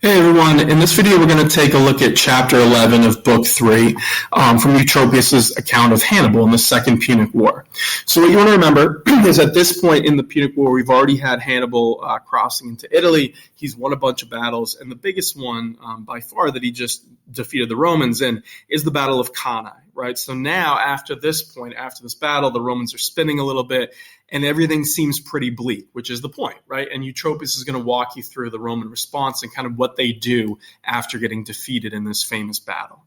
Hey everyone, in this video we're going to take a look at chapter 11 of book 3 from Eutropius' account of Hannibal in the Second Punic War. So what you want to remember is at this point in the Punic War we've already had Hannibal crossing into Italy. He's won a bunch of battles, and the biggest one by far that he just defeated the Romans in is the Battle of Cannae, right? So now after this point, after this battle, the Romans are spinning a little bit and everything seems pretty bleak, which is the point, right? And Eutropius is going to walk you through the Roman response and kind of what they do after getting defeated in this famous battle.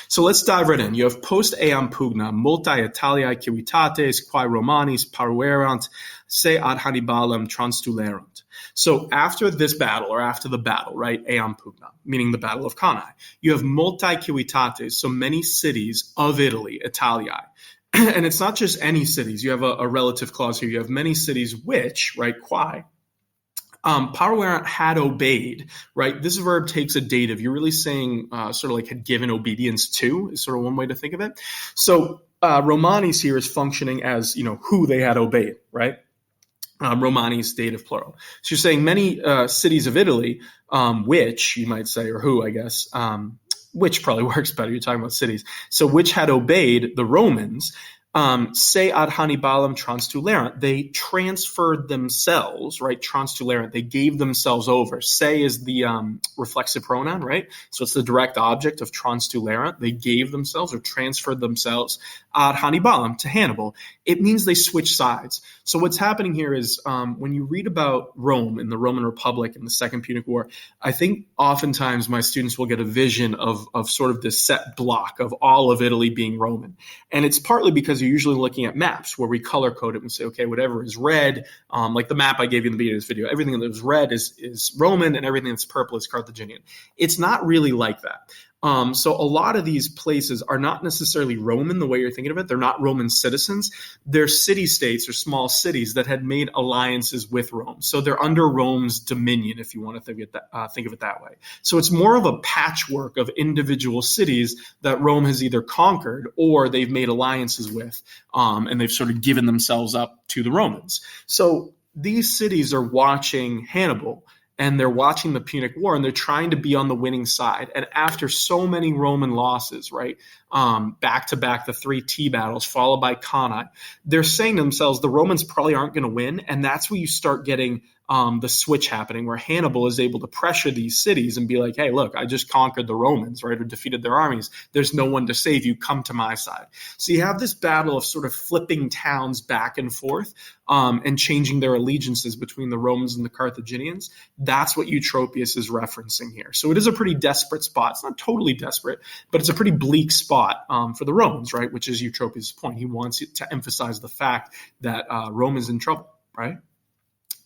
So let's dive right in. You have post eam pugna, multae Italiae civitates, quae Romanis paruerant, se ad Hannibalem transtulerunt. So after this battle, or after the battle, right, eam pugna, meaning the Battle of Cannae, you have multae civitates, so many cities of Italy, Italiae. And it's not just any cities. You have a relative clause here. You have many cities which, right, quae, paruerant had obeyed, right? This verb takes a dative. You're really saying sort of like had given obedience to is sort of one way to think of it. So Romanis here is functioning as, who they had obeyed, right? Romanis, dative plural. So you're saying many cities of Italy, which you might say, or who, I guess, which probably works better. You're talking about cities. So which had obeyed the Romans, se ad Hannibalem transtulerant, they transferred themselves, right? Transtulerant, they gave themselves over. Se is the reflexive pronoun, right? So it's the direct object of transtulerant. They gave themselves or transferred themselves ad Hannibalem, to Hannibal. It means they switch sides. So what's happening here is when you read about Rome in the Roman Republic in the Second Punic War, I think oftentimes my students will get a vision of sort of this set block of all of Italy being Roman. And it's partly because you're usually looking at maps where we color code it and say, okay, whatever is red, like the map I gave you in the beginning of this video, everything that was red is Roman and everything that's purple is Carthaginian. It's not really like that. So a lot of these places are not necessarily Roman the way you're thinking of it. They're not Roman citizens. They're city-states or small cities that had made alliances with Rome. So they're under Rome's dominion, if you want to think of it that way. So it's more of a patchwork of individual cities that Rome has either conquered or they've made alliances with, and they've sort of given themselves up to the Romans. So these cities are watching Hannibal, and they're watching the Punic War, and they're trying to be on the winning side. And after so many Roman losses, right, back to back, the 3 T battles followed by Cannae, they're saying to themselves, the Romans probably aren't going to win. And that's where you start getting the switch happening, where Hannibal is able to pressure these cities and be like, hey, look, I just conquered the Romans, right, or defeated their armies. There's no one to save you. Come to my side. So you have this battle of sort of flipping towns back and forth and changing their allegiances between the Romans and the Carthaginians. That's what Eutropius is referencing here. So it is a pretty desperate spot. It's not totally desperate, but it's a pretty bleak spot for the Romans, right, which is Eutropius' point. He wants to emphasize the fact that Rome is in trouble, right?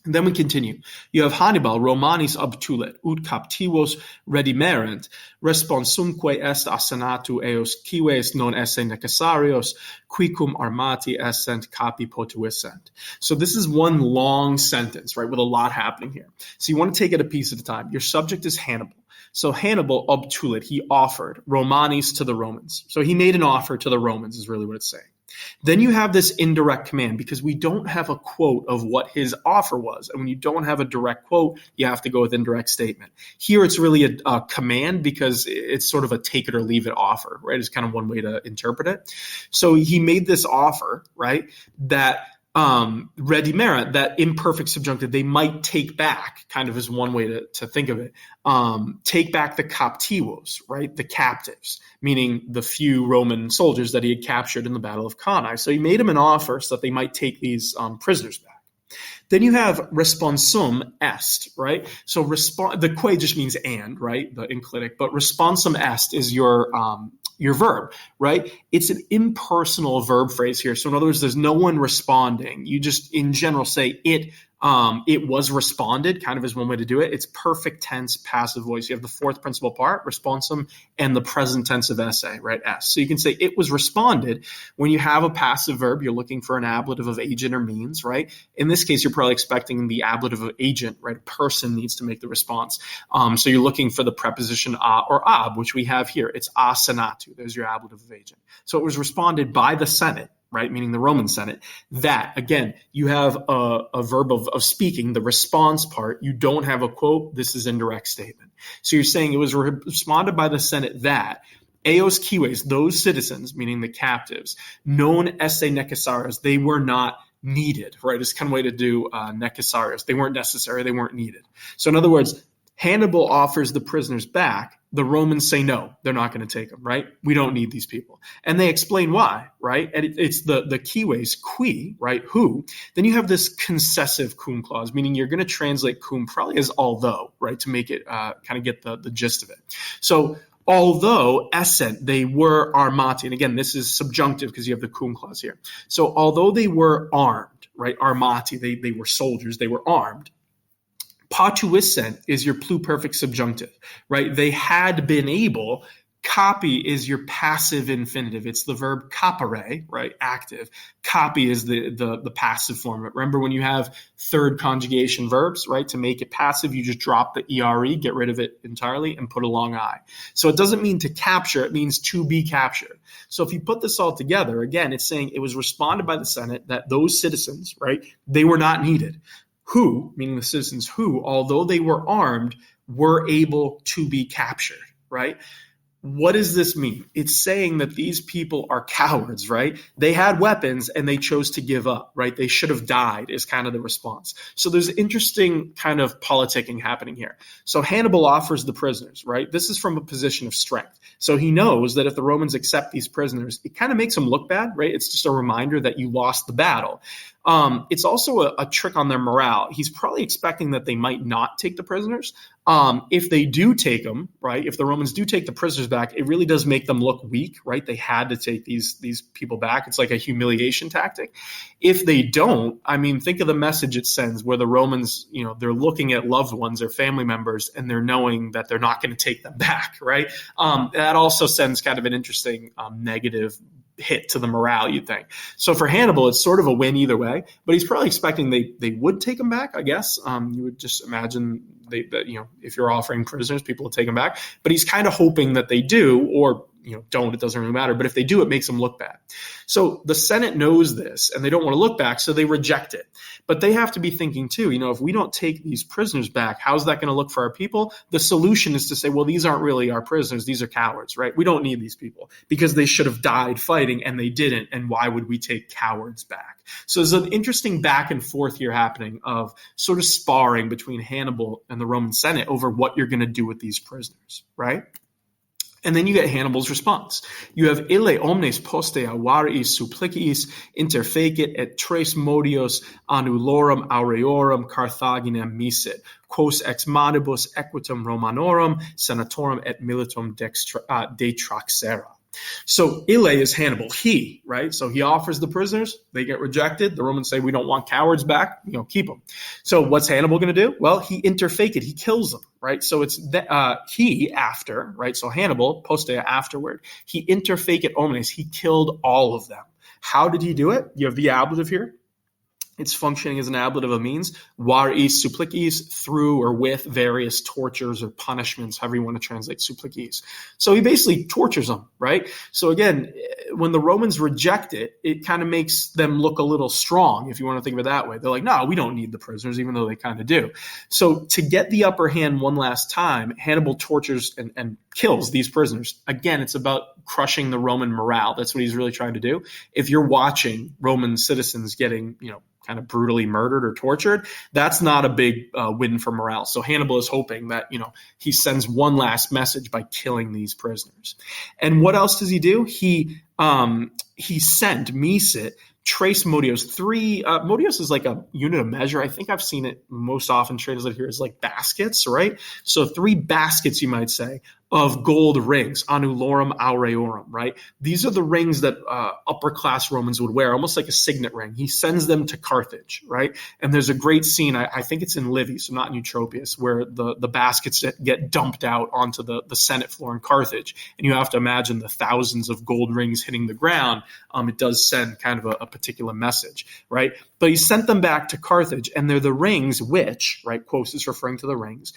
And then we continue. You have Hannibal, Romanis obtulet, ut captivos redimerent, responsumque est a senatu eos cives non esse necessarios, quicum armati essent capi potuissent. So this is one long sentence, right, with a lot happening here. So you want to take it a piece at a time. Your subject is Hannibal. So Hannibal obtulet, he offered Romanis to the Romans. So he made an offer to the Romans is really what it's saying. Then you have this indirect command because we don't have a quote of what his offer was. And when you don't have a direct quote, you have to go with indirect statement. Here it's really a command because it's sort of a take it or leave it offer, right? It's kind of one way to interpret it. So he made this offer, right, that redimerent, that imperfect subjunctive, they might take back, kind of is one way to think of it, take back the captivos, right, the captives, meaning the few Roman soldiers that he had captured in the Battle of Cannae. So he made them an offer so that they might take these prisoners back. Then you have responsum est, right? So the que just means and, right, the enclitic, but responsum est is your verb, right? It's an impersonal verb phrase here. So in other words, there's no one responding. You just, in general, say it was responded, kind of is one way to do it. It's perfect tense, passive voice. You have the fourth principal part, responsum, and the present tense of esse, right, s. So you can say it was responded. When you have a passive verb, you're looking for an ablative of agent or means, right? In this case, you're probably expecting the ablative of agent, right? A person needs to make the response. So you're looking for the preposition a or ab, which we have here. It's a senatu. There's your ablative of agent. So it was responded by the Senate, right? Meaning the Roman Senate. That, again, you have a verb of speaking, the response part. You don't have a quote. This is indirect statement. So you're saying it was responded by the Senate that eos kiwes, those citizens, meaning the captives, non esse necessarios, they were not needed, right? It's kind of a way to do necessarios. They weren't necessary. They weren't needed. So in other words, Hannibal offers the prisoners back. The Romans say, no, they're not going to take them, right? We don't need these people. And they explain why, right? And it's the kiwes, qui, right? Who. Then you have this concessive cum clause, meaning you're going to translate cum probably as although, right? To make it kind of get the gist of it. So although essent, they were armati, and again, this is subjunctive because you have the cum clause here. So although they were armed, right? Armati, they were soldiers, they were armed. Patuissent is your pluperfect subjunctive, right? They had been able. Copy is your passive infinitive. It's the verb capere, right? Active. Copy is the passive form. Remember when you have third conjugation verbs, right? To make it passive, you just drop the ere, get rid of it entirely, and put a long I. So it doesn't mean to capture. It means to be captured. So if you put this all together, again, it's saying it was responded by the Senate that those citizens, right? They were not needed. Who, meaning the citizens who, although they were armed, were able to be captured, right? What does this mean? It's saying that these people are cowards, right? They had weapons and they chose to give up, right? They should have died is kind of the response. So there's interesting kind of politicking happening here. So Hannibal offers the prisoners, right? This is from a position of strength. So he knows that if the Romans accept these prisoners, it kind of makes them look bad, right? It's just a reminder that you lost the battle. It's also a trick on their morale. He's probably expecting that they might not take the prisoners. If they do take them, right, if the Romans do take the prisoners back, it really does make them look weak, right? They had to take these people back. It's like a humiliation tactic. If they don't, I mean, think of the message it sends where the Romans, they're looking at loved ones or family members and they're knowing that they're not going to take them back, right? That also sends kind of an interesting negative hit to the morale, you'd think. So for Hannibal, it's sort of a win either way, but he's probably expecting they would take him back, I guess. You would just imagine if you're offering prisoners, people will take them back. But he's kind of hoping that they do, or don't, it doesn't really matter. But if they do, it makes them look bad. So the Senate knows this and they don't want to look back, so they reject it. But they have to be thinking too, if we don't take these prisoners back, how's that going to look for our people? The solution is to say, well, these aren't really our prisoners. These are cowards, right? We don't need these people because they should have died fighting and they didn't. And why would we take cowards back? So there's an interesting back and forth here happening of sort of sparring between Hannibal and the Roman Senate over what you're going to do with these prisoners, right? And then you get Hannibal's response. You have ille omnes postea variis suppliciis interfecit et tres modios annulorum aureorum Carthaginem misit, quos ex manibus equitum Romanorum senatorum et militum detraxera. So ille is Hannibal, he, right? So he offers the prisoners, they get rejected. The Romans say, we don't want cowards back, keep them. So what's Hannibal going to do? Well, he interfecit, he kills them, right? So it's he after, right? So Hannibal, postea afterward, he interfecit omnes, he killed all of them. How did he do it? You have the ablative here. It's functioning as an ablative of means, variis supplices, through or with various tortures or punishments, however you want to translate supplices. So he basically tortures them, right? So again, when the Romans reject it, it kind of makes them look a little strong, if you want to think of it that way. They're like, no, we don't need the prisoners, even though they kind of do. So to get the upper hand one last time, Hannibal tortures and kills these prisoners. Again, it's about crushing the Roman morale. That's what he's really trying to do. If you're watching Roman citizens getting, kind of brutally murdered or tortured, that's not a big win for morale. So Hannibal is hoping that, he sends one last message by killing these prisoners. And what else does he do? He sent misit trace modios. Modios is like a unit of measure. I think I've seen it most often translated here as like baskets, right? So 3 baskets, you might say, of gold rings, annulorum aureorum, right? These are the rings that upper class Romans would wear, almost like a signet ring. He sends them to Carthage, right? And there's a great scene, I think it's in Livy, so not in Eutropius, where the baskets get dumped out onto the Senate floor in Carthage. And you have to imagine the thousands of gold rings hitting the ground. It does send kind of a particular message, right? But he sent them back to Carthage, and they're the rings which, right, Quos is referring to the rings,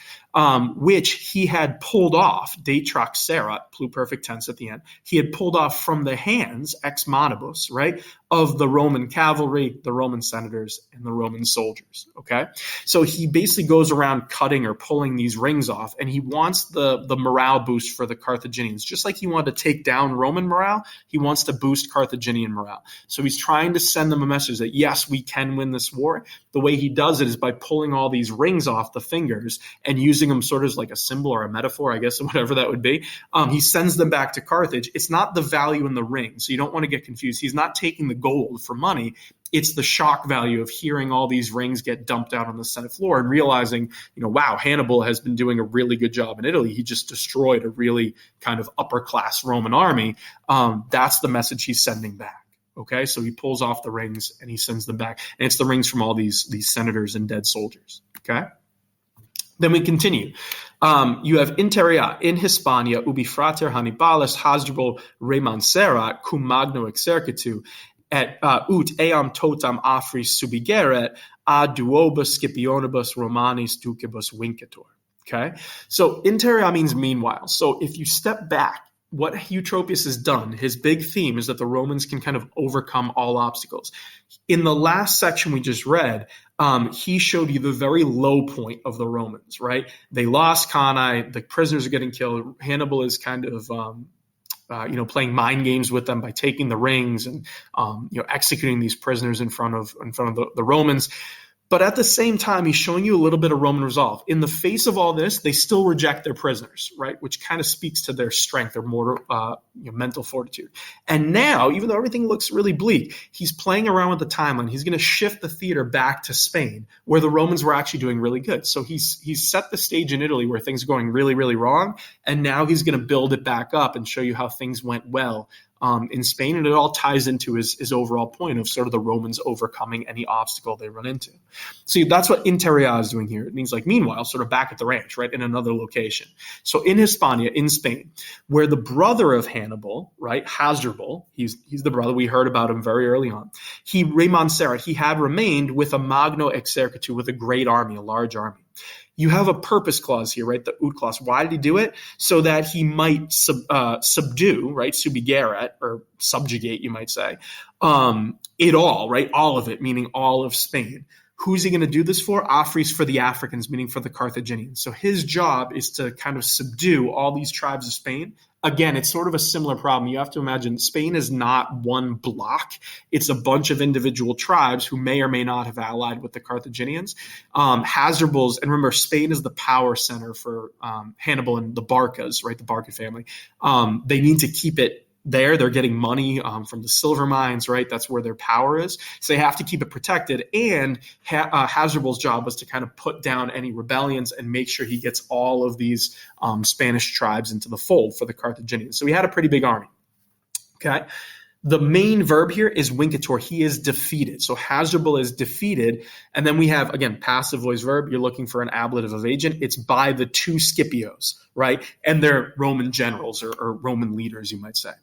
which he had pulled off, detraxera, pluperfect tense at the end, he had pulled off from the hands, ex manibus, right, of the Roman cavalry, the Roman senators, and the Roman soldiers, okay? So he basically goes around cutting or pulling these rings off, and he wants the morale boost for the Carthaginians. Just like he wanted to take down Roman morale, he wants to boost Carthaginian morale. So he's trying to send them a message that, yes, we can win this war. The way he does it is by pulling all these rings off the fingers and using them sort of as like a symbol or a metaphor, I guess, whatever that would be. He sends them back to Carthage. It's not the value in the ring, so you don't want to get confused. He's not taking the gold for money. It's the shock value of hearing all these rings get dumped out on the Senate floor and realizing, wow, Hannibal has been doing a really good job in Italy. He just destroyed a really kind of upper-class Roman army. That's the message he's sending back. Okay, so he pulls off the rings and he sends them back. And it's the rings from all these senators and dead soldiers. Okay? Then we continue. You have interia in Hispania ubi frater Hannibalis Hasdrubal remanserat cum magno exercitu et ut eam totam afris subigeret a duobus Scipionibus Romanis ducibus vincetur. Okay? So interia means meanwhile. So if you step back, what Eutropius has done, his big theme is that the Romans can kind of overcome all obstacles. In the last section we just read, he showed you the very low point of the Romans, right? They lost Cannae, the prisoners are getting killed. Hannibal is kind of, playing mind games with them by taking the rings and, executing these prisoners in front of the Romans. But at the same time, he's showing you a little bit of Roman resolve. In the face of all this, they still reject their prisoners, right? Which kind of speaks to their strength, their mental fortitude. And now, even though everything looks really bleak, he's playing around with the timeline. He's going to shift the theater back to Spain, where the Romans were actually doing really good. So he's set the stage in Italy where things are going really, really wrong. And now he's going to build it back up and show you how things went well in Spain, and it all ties into his overall point of sort of the Romans overcoming any obstacle they run into. So that's what interia is doing here. It means like meanwhile, sort of back at the ranch, right, in another location. So in Hispania, in Spain, where the brother of Hannibal, right, Hasdrubal, he's the brother, we heard about him very early on, he remanserat, he had remained with a magno exercitu, with a great army, a large army. You have a purpose clause here, right? The ut clause. Why did he do it? So that he might subdue, right? Subigeret, or subjugate, you might say, it all, right? All of it, meaning all of Spain. Who's he going to do this for? Afris, for the Africans, meaning for the Carthaginians. So his job is to kind of subdue all these tribes of Spain. Again, it's sort of a similar problem. You have to imagine Spain is not one block. It's a bunch of individual tribes who may or may not have allied with the Carthaginians. Hasdrubal's, and remember, Spain is the power center for Hannibal and the Barcas, right, the Barca family. They need to keep it there. They're getting money from the silver mines, right? That's where their power is. So they have to keep it protected. And Hasdrubal's job was to kind of put down any rebellions and make sure he gets all of these Spanish tribes into the fold for the Carthaginians. So he had a pretty big army. Okay. The main verb here is vincetur. He is defeated. So Hasdrubal is defeated. And then we have, again, passive voice verb. You're looking for an ablative of agent. It's by the two Scipios, right? And they're Roman generals or Roman leaders, you might say.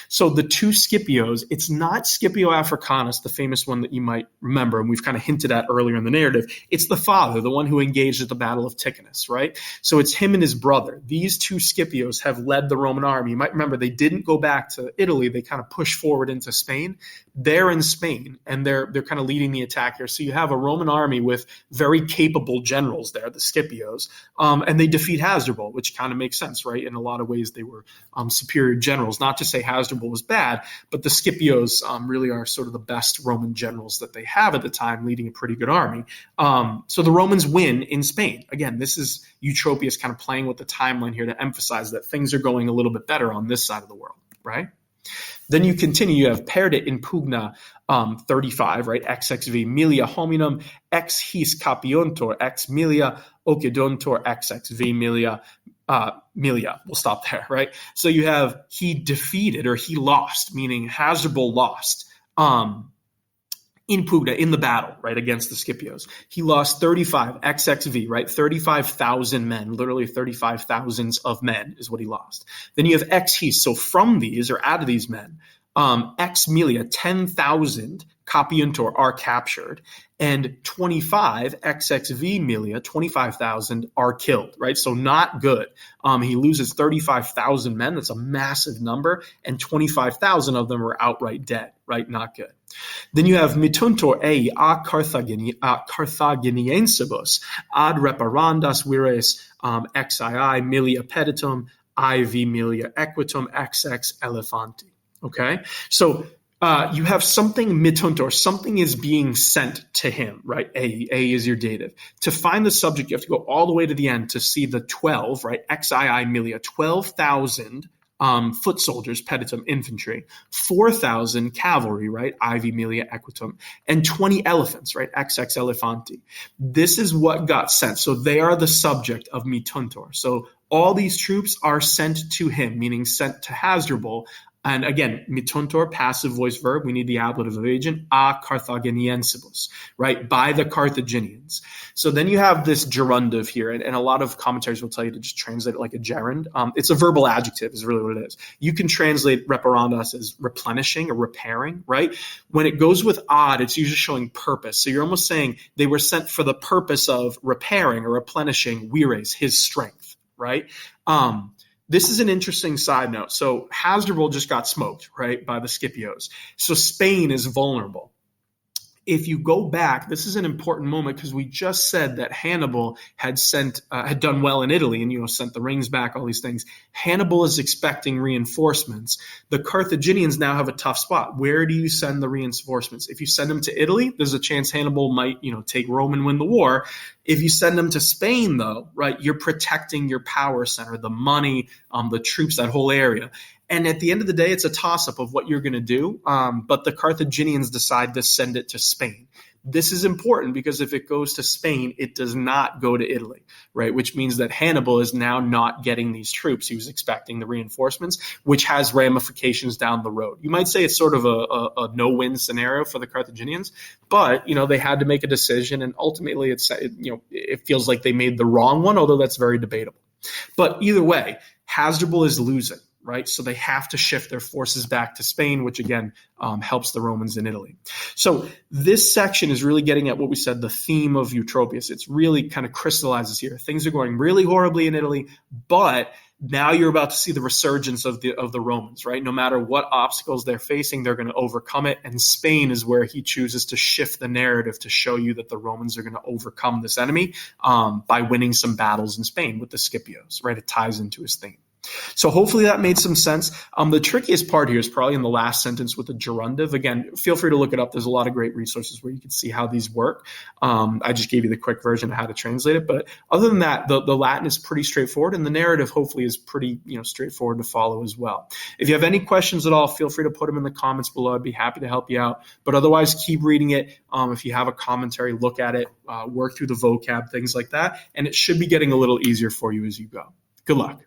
So the two Scipios, it's not Scipio Africanus, the famous one that you might remember, and we've kind of hinted at earlier in the narrative. It's the father, the one who engaged at the Battle of Ticinus, right? So it's him and his brother. These two Scipios have led the Roman army. You might remember they didn't go back to Italy. They kind of pushed forward into Spain. They're in Spain, and they're kind of leading the attack here. So you have a Roman army with very capable generals there, the Scipios, and they defeat Hasdrubal, which kind of makes sense, right? In a lot of ways, they were superior generals. Not to say Hasdrubal was bad, but the Scipios really are sort of the best Roman generals that they have at the time, leading a pretty good army. So the Romans win in Spain. Again, this is Eutropius kind of playing with the timeline here to emphasize that things are going a little bit better on this side of the world, right? Then you continue, you have perdit in pugna 35, right? XXV milia hominum, ex his capiontor, ex milia occidontor, XXV milia, milia. We'll stop there, right? So you have he defeated, or he lost, meaning Hasdrubal lost in Pugna, in the battle, right, against the Scipios. He lost 35, XXV, right, 35,000 men, literally 35,000s of men is what he lost. Then you have ex his, so from these, or out of these men, ex milia, 10,000 capiuntor are captured, and 25 XXV milia, 25,000 are killed, right? So not good. He loses 35,000 men. That's a massive number, and 25,000 of them are outright dead, right? Not good. Then you have mituntor ei a Carthaginiensibus ad reparandas vires xii milia peditum IV milia equitum XX elephanti. Okay, so you have something mituntor, something is being sent to him, right? A is your dative. To find the subject, you have to go all the way to the end to see the 12, right? XII milia, 12,000 foot soldiers, peditum, infantry, 4,000 cavalry, right? IV milia equitum, and 20 elephants, right? XX elephanti. This is what got sent. So they are the subject of mituntor. So all these troops are sent to him, meaning sent to Hasdrubal. And again, mituntor, passive voice verb. We need the ablative of agent, a Carthaginiensibus, right? By the Carthaginians. So then you have this gerundive here, and a lot of commentaries will tell you to just translate it like a gerund. It's a verbal adjective is really what it is. You can translate reparandas as replenishing or repairing, right? When it goes with ad, it's usually showing purpose. So you're almost saying they were sent for the purpose of repairing or replenishing vires, his strength, right? This is an interesting side note. So Hasdrubal just got smoked, right, by the Scipios. So Spain is vulnerable. If you go back, this is an important moment because we just said that Hannibal had done well in Italy and, sent the rings back, all these things. Hannibal is expecting reinforcements. The Carthaginians now have a tough spot. Where do you send the reinforcements? If you send them to Italy, there's a chance Hannibal might, take Rome and win the war. If you send them to Spain, though, right, you're protecting your power center, the money, the troops, that whole area. And at the end of the day, it's a toss-up of what you're going to do. But the Carthaginians decide to send it to Spain. This is important because if it goes to Spain, it does not go to Italy, right? Which means that Hannibal is now not getting these troops. He was expecting the reinforcements, which has ramifications down the road. You might say it's sort of a no-win scenario for the Carthaginians, but, they had to make a decision. And ultimately, it feels like they made the wrong one, although that's very debatable. But either way, Hasdrubal is losing. Right? So they have to shift their forces back to Spain, which again helps the Romans in Italy. So this section is really getting at what we said, the theme of Eutropius. It's really kind of crystallizes here. Things are going really horribly in Italy, but now you're about to see the resurgence of the Romans, right? No matter what obstacles they're facing, they're going to overcome it. And Spain is where he chooses to shift the narrative to show you that the Romans are going to overcome this enemy by winning some battles in Spain with the Scipios, right? It ties into his theme. So hopefully that made some sense. The trickiest part here is probably in the last sentence with the gerundive. Again, feel free to look it up. There's a lot of great resources where you can see how these work. I just gave you the quick version of how to translate it. But other than that, the Latin is pretty straightforward, and the narrative hopefully is pretty straightforward to follow as well. If you have any questions at all, feel free to put them in the comments below. I'd be happy to help you out. But otherwise, keep reading it. If you have a commentary, look at it, work through the vocab, things like that. And it should be getting a little easier for you as you go. Good luck.